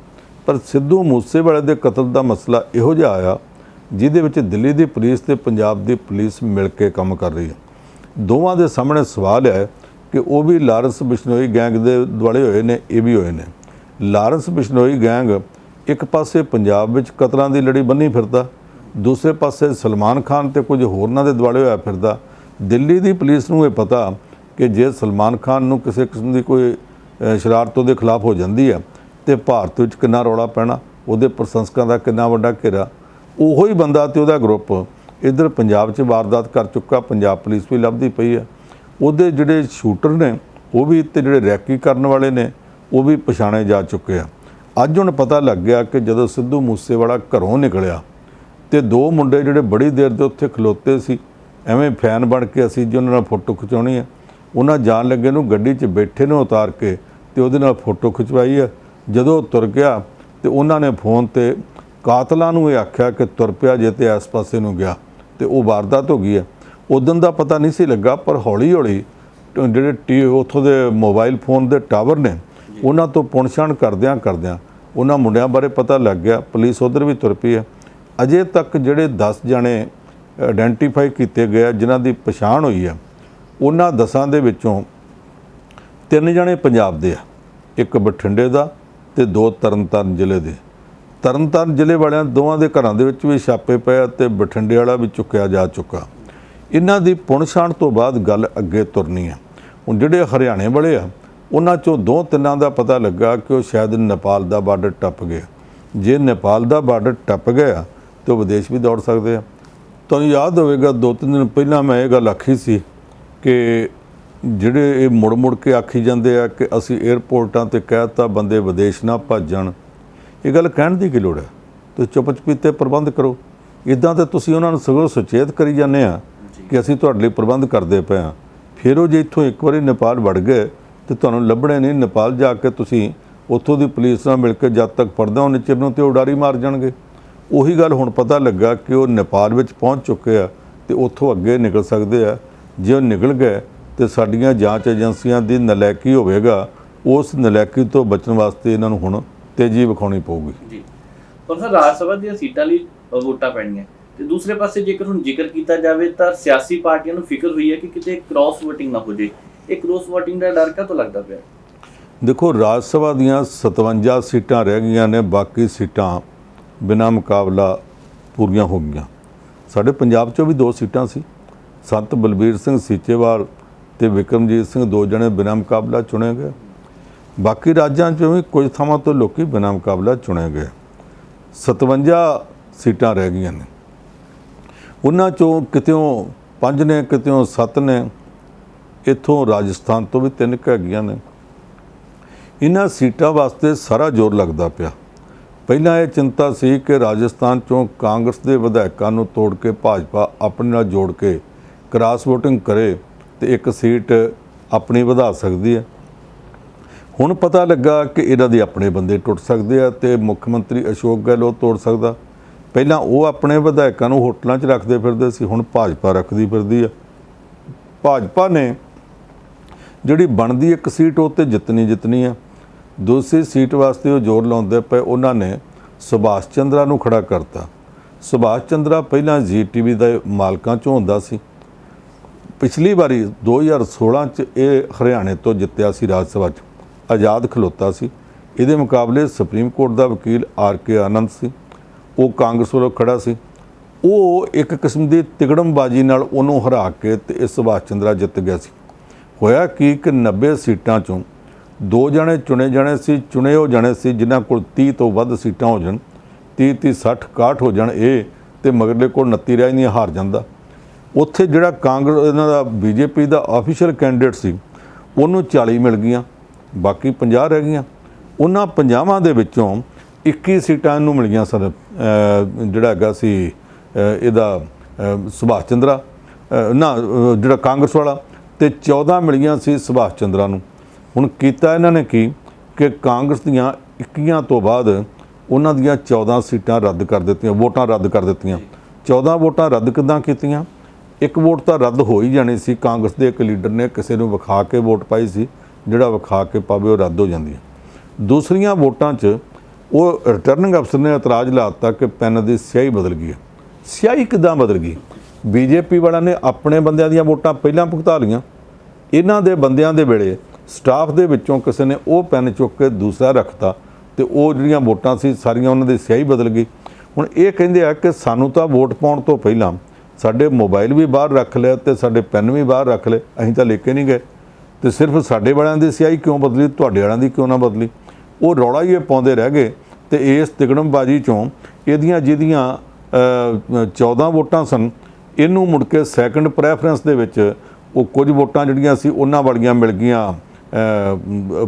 ਪਰ ਸਿੱਧੂ ਮੂਸੇਵਾਲੇ ਦੇ ਕਤਲ ਦਾ ਮਸਲਾ ਇਹੋ ਜਿਹਾ ਆਇਆ ਜਿਹਦੇ ਵਿੱਚ ਦਿੱਲੀ ਦੀ ਪੁਲਿਸ ਤੇ ਪੰਜਾਬ ਦੀ ਪੁਲਿਸ ਮਿਲ ਕੇ ਕੰਮ ਕਰ ਰਹੀ ਹੈ। ਦੋਵਾਂ ਦੇ ਸਾਹਮਣੇ ਸਵਾਲ ਹੈ ਕਿ ਉਹ ਵੀ ਲਾਰੈਂਸ ਬਿਸ਼ਨੋਈ ਗੈਂਗ ਦੇ ਦੁਆਲੇ ਹੋਏ ਨੇ, ਇਹ ਵੀ ਹੋਏ ਨੇ। ਲਾਰੈਂਸ ਬਿਸ਼ਨੋਈ ਗੈਂਗ ਇੱਕ ਪਾਸੇ ਪੰਜਾਬ ਵਿੱਚ ਕਤਲਾਂ ਦੀ ਲੜੀ ਬੰਨੀ ਫਿਰਦਾ, ਦੂਸਰੇ ਪਾਸੇ ਸਲਮਾਨ ਖਾਨ ਤੇ ਕੁਝ ਹੋਰਨਾਂ ਦੇ ਦੁਆਲੇ ਹੋਇਆ ਫਿਰਦਾ। ਦਿੱਲੀ ਦੀ ਪੁਲਿਸ ਨੂੰ ਇਹ ਪਤਾ ਕਿ ਜੇ ਸਲਮਾਨ ਖਾਨ ਨੂੰ ਕਿਸੇ ਕਿਸਮ ਦੀ ਕੋਈ ਸ਼ਰਾਰਤ ਉਹਦੇ ਖਿਲਾਫ ਹੋ ਜਾਂਦੀ ਹੈ ਤੇ ਭਾਰਤ ਵਿੱਚ ਕਿੰਨਾ ਰੌਲਾ ਪੈਣਾ, ਉਹਦੇ ਪ੍ਰਸ਼ੰਸਕਾਂ ਦਾ ਕਿੰਨਾ ਵੱਡਾ ਘੇਰਾ। ਉਹੋ ਹੀ ਬੰਦਾ ਤੇ ਉਹਦਾ ਗਰੁੱਪ ਇੱਧਰ ਪੰਜਾਬ 'ਚ ਵਾਰਦਾਤ ਕਰ ਚੁੱਕਾ, ਪੰਜਾਬ ਪੁਲਿਸ ਵੀ ਲੱਭਦੀ ਪਈ ਹੈ। ਉਹਦੇ ਜਿਹੜੇ ਸ਼ੂਟਰ ਨੇ ਉਹ ਵੀ ਤੇ ਜਿਹੜੇ ਰੈਕੀ ਕਰਨ ਵਾਲੇ ਨੇ ਉਹ ਵੀ ਪਛਾਣੇ ਜਾ ਚੁੱਕੇ ਆ। ਅੱਜ ਹੁਣ ਪਤਾ ਲੱਗ ਗਿਆ ਕਿ ਜਦੋਂ ਸਿੱਧੂ ਮੂਸੇਵਾਲਾ ਘਰੋਂ ਨਿਕਲਿਆ ਤੇ ਦੋ ਮੁੰਡੇ ਜਿਹੜੇ ਬੜੀ ਦੇਰ ਦੇ ਉੱਥੇ ਖਲੋਤੇ ਸੀ, ਐਵੇਂ ਫੈਨ ਬਣ ਕੇ ਅਸੀਂ ਜੀ ਉਹਨਾਂ ਨਾਲ ਫੋਟੋ ਖਿਚਾਉਣੀ ਹੈ, ਉਹਨਾਂ ਜਾਣ ਲੱਗੇ ਨੂੰ ਗੱਡੀ 'ਚ ਬੈਠੇ ਨੂੰ ਉਤਾਰ ਕੇ ਤੇ ਉਹਦੇ ਨਾਲ ਫੋਟੋ ਖਿਚਵਾਈ ਹੈ। ਜਦੋਂ ਤੁਰ ਗਿਆ ਤੇ ਉਹਨਾਂ ਨੇ ਫੋਨ ਤੇ ਕਾਤਲਾਂ ਨੂੰ ਇਹ ਆਖਿਆ ਕਿ ਤੁਰ ਪਿਆ ਜੇ ਤੇ ਇਸ ਪਾਸੇ ਨੂੰ ਗਿਆ ਤੇ ਉਹ ਵਾਰਦਾਤ ਹੋ ਗਈ ਹੈ। ਉਦੋਂ ਦਾ ਪਤਾ ਨਹੀਂ ਸੀ ਲੱਗਾ, ਪਰ ਹੌਲੀ ਹੌਲੀ ਜਿਹੜੇ ਉੱਥੋਂ ਦੇ ਮੋਬਾਈਲ ਫੋਨ ਦੇ ਟਾਵਰ ਨੇ ਉਹਨਾਂ ਤੋਂ ਪੁਣਛਾਣ ਕਰਦਿਆਂ ਉਹਨਾਂ ਮੁੰਡਿਆਂ ਬਾਰੇ ਪਤਾ ਲੱਗ ਗਿਆ। ਪੁਲਿਸ ਉੱਧਰ ਵੀ ਤੁਰ ਪਈ ਹੈ। ਅਜੇ ਤੱਕ ਜਿਹੜੇ 10 ਜਣੇ ਆਇਡੈਂਟੀਫਾਈ ਕੀਤੇ ਗਏ ਜਿਨ੍ਹਾਂ ਦੀ ਪਛਾਣ ਹੋਈ ਹੈ, ਉਹਨਾਂ 10 ਦੇ ਵਿੱਚੋਂ 3 ਜਣੇ ਪੰਜਾਬ ਦੇ ਆ, ਇੱਕ ਬਠਿੰਡੇ ਦਾ ਤੇ 2 ਤਰਨਤਾਰਨ ਜ਼ਿਲ੍ਹੇ ਦੇ। ਤਰਨਤਾਰਨ ਜ਼ਿਲ੍ਹੇ ਵਾਲਿਆਂ ਦੋਵਾਂ ਦੇ ਘਰਾਂ ਦੇ ਵਿੱਚ ਵੀ ਛਾਪੇ ਪਏ ਤੇ ਬਠਿੰਡੇ ਵਾਲਾ ਵੀ ਚੁੱਕਿਆ ਜਾ ਚੁੱਕਾ। ਇਹਨਾਂ ਦੀ ਪੁਣਛਾਣ ਤੋਂ ਬਾਅਦ ਗੱਲ ਅੱਗੇ ਤੁਰਨੀ ਹੈ। ਹੁਣ ਜਿਹੜੇ ਹਰਿਆਣੇ ਵਾਲੇ ਆ ਉਹਨਾਂ 'ਚੋਂ 2-3 ਦਾ ਪਤਾ ਲੱਗਾ ਕਿ ਉਹ ਸ਼ਾਇਦ ਨੇਪਾਲ ਦਾ ਬਾਰਡਰ ਟੱਪ ਗਏ। ਜੇ ਨੇਪਾਲ ਦਾ ਬਾਰਡਰ ਟੱਪ ਗਿਆ ਤਾਂ ਉਹ ਵਿਦੇਸ਼ ਵੀ ਦੌੜ ਸਕਦੇ ਆ। ਤੁਹਾਨੂੰ ਯਾਦ ਹੋਵੇਗਾ 2-3 ਦਿਨ ਪਹਿਲਾਂ ਮੈਂ ਇਹ ਗੱਲ ਆਖੀ ਸੀ ਕਿ ਜਿਹੜੇ ਇਹ ਮੁੜ ਕੇ ਆਖੀ ਜਾਂਦੇ ਆ ਕਿ ਅਸੀਂ ਏਅਰਪੋਰਟਾਂ ਤੇ ਕਹਿ ਦਿੱਤਾ ਬੰਦੇ ਵਿਦੇਸ਼ ਨਾ ਭੱਜਣ, ਇਹ ਗੱਲ ਕਹਿਣ ਦੀ ਕੀ ਲੋੜ ਹੈ? ਤੁਸੀਂ ਚੁੱਪ-ਚਪੀਤੇ ਪ੍ਰਬੰਧ ਕਰੋ। ਇੱਦਾਂ ਤਾਂ ਤੁਸੀਂ ਉਹਨਾਂ ਨੂੰ ਸਗੋਂ ਸੁਚੇਤ ਕਰੀ ਜਾਂਦੇ ਆ ਕਿ ਅਸੀਂ ਤੁਹਾਡੇ ਲਈ ਪ੍ਰਬੰਧ ਕਰਦੇ ਪਏ ਹਾਂ। ਫਿਰ ਉਹ ਜੇ ਇੱਥੋਂ ਇੱਕ ਵਾਰੀ ਨੇਪਾਲ ਵੜ ਗਏ ਤੇ ਤੁਹਾਨੂੰ ਲੱਭਣੇ ਨਹੀਂ। ਨੇਪਾਲ ਜਾ ਕੇ ਤੁਸੀਂ ਉੱਥੋਂ ਦੀ ਪੁਲਿਸ ਨਾਲ ਮਿਲ ਕੇ ਜਦ ਤੱਕ ਫੜਦਾ ਉਹਨੇ ਚਿਰ ਨੂੰ ਤੇ ਉਡਾਰੀ ਮਾਰ ਜਾਣਗੇ। ਉਹੀ ਗੱਲ ਹੁਣ ਪਤਾ ਲੱਗਾ ਕਿ ਉਹ ਨੇਪਾਲ ਵਿੱਚ ਪਹੁੰਚ ਚੁੱਕੇ ਆ ਤੇ ਉੱਥੋਂ ਅੱਗੇ ਨਿਕਲ ਸਕਦੇ ਆ। ਜੇ ਉਹ ਨਿਕਲ ਗਏ ਤੇ ਸਾਡੀਆਂ ਜਾਂਚ ਏਜੰਸੀਆਂ ਦੀ ਨਲਾਇਕੀ ਹੋਵੇਗਾ। ਉਸ ਨਲਾਇਕੀ ਤੋਂ ਬਚਣ ਵਾਸਤੇ ਇਹਨਾਂ ਨੂੰ ਹੁਣ ਤੇਜ਼ੀ ਵਿਖਾਉਣੀ ਪਊਗੀ ਜੀ। ਪਰ ਸਰ, ਰਾਜ ਸਭਾ ਦੀਆਂ ਸੀਟਾਂ ਲਈ ਵੋਟਾਂ ਪੈਣੀਆਂ ਤੇ ਦੂਸਰੇ ਪਾਸੇ ਜੇਕਰ ਹੁਣ ਜ਼ਿਕਰ ਕੀਤਾ ਜਾਵੇ ਤਾਂ ਸਿਆਸੀ ਪਾਰਟੀਆਂ ਨੂੰ ਫਿਕਰ ਹੋਈ ਹੈ ਕਿ ਕਿਤੇ ਕ੍ਰਾਸ ਵੋਟਿੰਗ ਨਾ ਹੋ ਜੇ। ਇਹ ਕ੍ਰਾਸ ਵੋਟਿੰਗ ਦਾ ਡਰ ਕਾਹਤੋਂ ਲੱਗਦਾ ਪਿਆ? ਦੇਖੋ, ਰਾਜ ਸਭਾ ਦੀਆਂ 57 ਸੀਟਾਂ ਰਹਿ ਗਈਆਂ ਨੇ, ਬਾਕੀ ਸੀਟਾਂ ਬਿਨਾਂ ਮੁਕਾਬਲਾ ਪੂਰੀਆਂ ਹੋ ਗਈਆਂ। ਸਾਡੇ ਪੰਜਾਬ 'ਚੋਂ ਵੀ 2 ਸੀਟਾਂ ਸੀ। ਸੰਤ ਬਲਬੀਰ ਸਿੰਘ ਸੀਚੇਵਾਲ ਤੇ ਵਿਕਰਮਜੀਤ ਸਿੰਘ 2 ਜਣੇ ਬਿਨਾਂ ਮੁਕਾਬਲਾ ਚੁਣੇ ਗਏ। ਬਾਕੀ ਰਾਜਾਂ 'ਚੋਂ ਵੀ ਕੁਝ ਥਾਵਾਂ ਤੋਂ ਲੋਕੀ ਬਿਨਾਂ ਮੁਕਾਬਲਾ ਚੁਣੇ ਗਏ। 57 ਸੀਟਾਂ ਰਹਿ ਗਈਆਂ ਨੇ। ਉਹਨਾਂ 'ਚੋਂ ਕਿਤਿਓਂ 5 ਨੇ, ਕਿਤਿਓਂ 7 ਨੇ। ਇੱਥੋਂ ਰਾਜਸਥਾਨ ਤੋਂ ਵੀ 3 ਹੈਗੀਆਂ ਨੇ। ਇਹਨਾਂ ਸੀਟਾਂ ਵਾਸਤੇ ਸਾਰਾ ਜ਼ੋਰ ਲੱਗਦਾ ਪਿਆ। ਪਹਿਲਾਂ ਇਹ ਚਿੰਤਾ ਸੀ ਕਿ ਰਾਜਸਥਾਨ 'ਚੋਂ ਕਾਂਗਰਸ ਦੇ ਵਿਧਾਇਕਾਂ ਨੂੰ ਤੋੜ ਕੇ ਭਾਜਪਾ ਆਪਣੇ ਨਾਲ ਜੋੜ ਕੇ ਕ੍ਰਾਸ ਵੋਟਿੰਗ ਕਰੇ ਤੇ ਇੱਕ ਸੀਟ ਆਪਣੀ ਵਧਾ ਸਕਦੀ ਹੈ। ਹੁਣ ਪਤਾ ਲੱਗਾ ਕਿ ਇਹਨਾਂ ਦੇ ਆਪਣੇ ਬੰਦੇ ਟੁੱਟ ਸਕਦੇ ਆ ਤੇ ਮੁੱਖ ਮੰਤਰੀ ਅਸ਼ੋਕ ਗਹਿਲੋਤ ਤੋੜ ਸਕਦਾ। ਪਹਿਲਾਂ ਉਹ ਆਪਣੇ ਵਿਧਾਇਕਾਂ ਨੂੰ ਹੋਟਲਾਂ 'ਚ ਰੱਖਦੇ ਫਿਰਦੇ ਸੀ, ਹੁਣ ਭਾਜਪਾ ਰੱਖਦੀ ਫਿਰਦੀ ਆ। ਭਾਜਪਾ ਨੇ ਜਿਹੜੀ ਬਣਦੀ ਇੱਕ ਸੀਟ ਉਹ 'ਤੇ ਜਿੱਤਣੀ ਆ। ਦੂਸਰੀ ਸੀਟ ਵਾਸਤੇ ਉਹ ਜ਼ੋਰ ਲਾਉਂਦੇ ਪਏ। ਉਹਨਾਂ ਨੇ ਸੁਭਾਸ਼ ਚੰਦਰਾ ਨੂੰ ਖੜਾ ਕਰਤਾ। ਸੁਭਾਸ਼ ਚੰਦਰਾ ਪਹਿਲਾਂ ZTV ਦੇ ਮਾਲਕਾਂ ਚੋਂ ਹੁੰਦਾ ਸੀ। ਪਿਛਲੀ ਵਾਰੀ 2016 ਚ ਇਹ ਹਰਿਆਣੇ ਤੋਂ ਜਿੱਤਿਆ ਸੀ ਰਾਜ ਸਭਾ 'ਚ, ਆਜ਼ਾਦ ਖਲੋਤਾ ਸੀ। ਇਹਦੇ ਮੁਕਾਬਲੇ ਸੁਪਰੀਮ ਕੋਰਟ ਦਾ ਵਕੀਲ RK ਆਨੰਦ ਸੀ, ਉਹ ਕਾਂਗਰਸ ਵੱਲੋਂ ਖੜਾ ਸੀ। ਉਹ ਇੱਕ ਕਿਸਮ ਦੀ ਤਿਗੜਮਬਾਜ਼ੀ ਨਾਲ ਉਹਨੂੰ ਹਰਾ ਕੇ ਤੇ ਇਹ ਸੁਭਾਸ਼ ਚੰਦਰਾ ਜਿੱਤ ਗਿਆ ਸੀ। ਹੋਇਆ ਕਿ 90 ਸੀਟਾਂ ਚੋਂ 2 ਜਣੇ ਚੁਣੇ ਜਾਣੇ ਸੀ, ਚੁਣੇ ਹੋ ਜਾਣੇ ਸੀ ਜਿਨ੍ਹਾਂ ਕੋਲ 30 ਤੋਂ ਵੱਧ ਸੀਟਾਂ ਹੋ ਜਾਣ, 30 60 61 ਹੋ ਜਾਣ ਇਹ, ਤੇ ਮਗਰਲੇ ਕੋਲ 29 ਰਹਿ ਨਹੀਂ, ਹਾਰ ਜਾਂਦਾ। ਉੱਥੇ ਜਿਹੜਾ ਕਾਂਗਰਸ ਇਹਨਾਂ ਦਾ BJP ਦਾ ਆਫੀਸ਼ੀਅਲ ਕੈਂਡੀਡੇਟ ਸੀ ਉਹਨੂੰ 40 ਮਿਲ ਗਈਆਂ, ਬਾਕੀ 50 ਰਹਿ ਗਈਆਂ। ਉਹਨਾਂ 50 ਦੇ ਵਿੱਚੋਂ 21 ਸੀਟਾਂ ਇਹਨੂੰ ਮਿਲ ਗਈਆਂ ਸਨ, ਜਿਹੜਾ ਹੈਗਾ ਸੀ ਇਹਦਾ ਸੁਭਾਸ਼ ਚੰਦਰਾ ਜਿਹੜਾ ਕਾਂਗਰਸ ਵਾਲਾ, ਤੇ 14 ਮਿਲ ਗਈਆਂ ਸੀ ਸੁਭਾਸ਼ ਚੰਦਰਾ ਨੂੰ। ਹੁਣ ਕੀਤਾ ਇਹਨਾਂ ਨੇ ਕੀ ਕਿ ਕਾਂਗਰਸ ਦੀਆਂ 21 ਤੋਂ ਬਾਅਦ ਉਹਨਾਂ ਦੀਆਂ 14 ਸੀਟਾਂ ਰੱਦ ਕਰ ਦਿੱਤੀਆਂ, ਵੋਟਾਂ ਰੱਦ ਕਰ ਦਿੱਤੀਆਂ। 14 ਵੋਟਾਂ ਰੱਦ ਕਿੱਦਾਂ ਕੀਤੀਆਂ? ਇੱਕ ਵੋਟ ਤਾਂ ਰੱਦ ਹੋ ਹੀ ਜਾਣੀ ਸੀ, ਕਾਂਗਰਸ ਦੇ ਇੱਕ ਲੀਡਰ ਨੇ ਕਿਸੇ ਨੂੰ ਵਿਖਾ ਕੇ ਵੋਟ ਪਾਈ ਸੀ, ਜਿਹੜਾ ਵਿਖਾ ਕੇ ਪਾਵੇ ਉਹ ਰੱਦ ਹੋ ਜਾਂਦੀ ਹੈ। ਦੂਸਰੀਆਂ ਵੋਟਾਂ 'ਚ ਉਹ ਰਿਟਰਨਿੰਗ ਅਫਸਰ ਨੇ ਇਤਰਾਜ਼ ਲਾ ਦਿੱਤਾ ਕਿ ਪੈਨ ਦੀ ਸਿਆਹੀ ਬਦਲ ਗਈ ਹੈ। ਸਿਆਹੀ ਕਿੱਦਾਂ ਬਦਲ ਗਈ? BJP ਵਾਲਿਆਂ ਨੇ ਆਪਣੇ ਬੰਦਿਆਂ ਦੀਆਂ ਵੋਟਾਂ ਪਹਿਲਾਂ ਭੁਗਤਾ ਲਈਆਂ, ਇਹਨਾਂ ਦੇ ਬੰਦਿਆਂ ਦੇ ਵੇਲੇ ਸਟਾਫ ਦੇ ਵਿੱਚੋਂ ਕਿਸੇ ਨੇ ਉਹ ਪੈਨ ਚੁੱਕ ਕੇ ਦੂਸਰਾ ਰੱਖਤਾ ਤੇ ਉਹ ਜਿਹੜੀਆਂ ਵੋਟਾਂ ਸੀ ਸਾਰੀਆਂ ਉਹਨਾਂ ਦੀ ਸਿਆਹੀ ਬਦਲ ਗਈ। ਹੁਣ ਇਹ ਕਹਿੰਦੇ ਆ ਕਿ ਸਾਨੂੰ ਤਾਂ ਵੋਟ ਪਾਉਣ ਤੋਂ ਪਹਿਲਾਂ ਸਾਡੇ ਮੋਬਾਈਲ ਵੀ ਬਾਹਰ ਰੱਖ ਲਿਆ ਤੇ ਸਾਡੇ ਪੈਨ ਵੀ ਬਾਹਰ ਰੱਖ ਲਏ, ਅਸੀਂ ਤਾਂ ਲੈ ਕੇ ਨਹੀਂ ਗਏ, ਤੇ ਸਿਰਫ ਸਾਡੇ ਵਾਲਿਆਂ ਦੀ ਸਿਆਹੀ ਕਿਉਂ ਬਦਲੀ, ਤੁਹਾਡੇ ਵਾਲਿਆਂ ਦੀ ਕਿਉਂ ਨਾ ਬਦਲੀ? ਉਹ ਰੌਲਾ ਹੀ ਇਹ ਪਾਉਂਦੇ ਰਹਿ ਗਏ। ਤੇ ਇਸ ਤਿਗੜਮਬਾਜ਼ੀ ਚੋਂ ਇਹਦੀਆਂ ਜਿਹਦੀਆਂ 14 ਵੋਟਾਂ ਸਨ, ਇਹਨੂੰ ਮੁੜ ਕੇ ਸੈਕੰਡ ਪ੍ਰੈਫਰੈਂਸ ਦੇ ਵਿੱਚ ਉਹ ਕੁਝ ਵੋਟਾਂ ਜਿਹੜੀਆਂ ਸੀ ਉਹਨਾਂ ਵਾਲੀਆਂ ਮਿਲ ਗਈਆਂ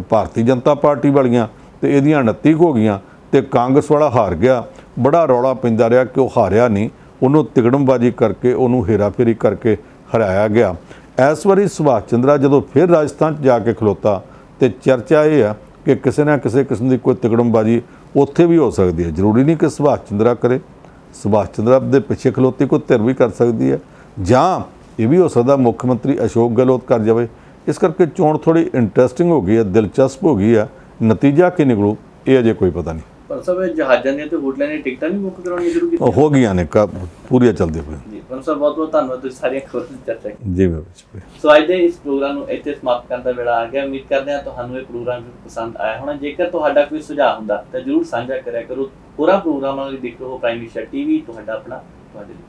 ਭਾਰਤੀ ਜਨਤਾ ਪਾਰਟੀ ਵਾਲੀਆਂ, ਤੇ ਇਹਦੀਆਂ 29 ਹੋ ਗਈਆਂ ਤੇ ਕਾਂਗਰਸ ਵਾਲਾ ਹਾਰ ਗਿਆ। ਬੜਾ ਰੌਲਾ ਪੈਂਦਾ ਰਿਹਾ ਕਿ ਉਹ ਹਾਰਿਆ ਨਹੀਂ, ਉਹਨੂੰ ਤਿਗੜਮਬਾਜ਼ੀ ਕਰਕੇ ਉਹਨੂੰ ਹੇਰਾਫੇਰੀ ਕਰਕੇ ਹਰਾਇਆ ਗਿਆ। ਇਸ ਵਾਰੀ ਸੁਭਾਸ਼ ਚੰਦਰਾ ਜਦੋਂ ਫਿਰ ਰਾਜਸਥਾਨ 'ਚ ਜਾ ਕੇ ਖਲੋਤਾ ਤੇ ਚਰਚਾ ਇਹ ਆ ਕਿ ਕਿਸੇ ਨਾ ਕਿਸੇ ਕਿਸਮ ਦੀ ਕੋਈ ਤਿਗੜਮਬਾਜ਼ੀ ਉੱਥੇ ਵੀ ਹੋ ਸਕਦੀ ਹੈ। ਜ਼ਰੂਰੀ ਨਹੀਂ ਕਿ ਸੁਭਾਸ਼ ਚੰਦਰਾ ਕਰੇ, ਸੁਭਾਸ਼ ਚੰਦਰਾ ਦੇ ਪਿੱਛੇ ਖਲੋਤੀ ਕੋਈ ਧਿਰ ਵੀ ਕਰ ਸਕਦੀ ਹੈ, ਜਾਂ ਇਹ ਵੀ ਹੋ ਸਕਦਾ ਮੁੱਖ ਮੰਤਰੀ ਅਸ਼ੋਕ ਗਹਿਲੋਤ ਕਰ ਜਾਵੇ। ਇਸ ਕਰਕੇ ਚੋਣ ਥੋੜੀ ਇੰਟਰਸਟਿੰਗ ਹੋ ਗਈ ਹੈ, ਦਿਲਚਸਪ ਹੋ ਗਈ ਹੈ। ਨਤੀਜਾ ਕੀ ਨਿਕਲੂ ਇਹ ਅਜੇ ਕੋਈ ਪਤਾ ਨਹੀਂ। ਪਰ ਸਭ ਜਹਾਜ਼ਾਂ ਦੀਆਂ ਤੇ ਹੋਟਲਾਂ ਦੀਆਂ ਟਿਕਟਾਂ ਵੀ ਬੁੱਕ ਕਰਾਉਣੀਆਂ ਸ਼ੁਰੂ ਕੀਤੀਆਂ ਹੋ ਗਈਆਂ ਨੇ, ਪੂਰੀਆਂ ਚੱਲਦੇ ਪਏ ਜੀ। ਪਰ ਸਭ ਬਹੁਤ ਬਹੁਤ ਧੰਨਵਾਦ, ਤੁਸੀਂ ਸਾਰੀਆਂ ਖਬਰਾਂ ਦੀ ਚਰਚਾ ਕੀਤੀ ਜੀ। ਸੋ ਅੱਜ ਦੇ ਇਸ ਪ੍ਰੋਗਰਾਮ ਨੂੰ ਇੱਥੇ ਸਮਾਪਤ ਕਰਨ ਦਾ ਵੇਲਾ ਆ ਗਿਆ। ਉਮੀਦ ਕਰਦੇ ਹਾਂ ਤੁਹਾਨੂੰ ਇਹ ਪ੍ਰੋਗਰਾਮ ਪਸੰਦ ਆਇਆ ਹੋਣਾ। ਜੇਕਰ ਤੁਹਾਡਾ ਕੋਈ ਸੁਝਾਅ ਹੁੰਦਾ ਤਾਂ ਜ਼ਰੂਰ ਸਾਂਝਾ ਕਰਿਆ ਕਰੋ। ਪੂਰਾ ਪ੍ਰੋਗਰਾਮਾਂ ਲਈ ਦੇਖੋ ਪ੍ਰਾਈਮ ਏਸ਼ੀਆ TV, ਤੁਹਾਡਾ ਆਪਣਾ ਤੁਹਾਡੇ ਲਈ।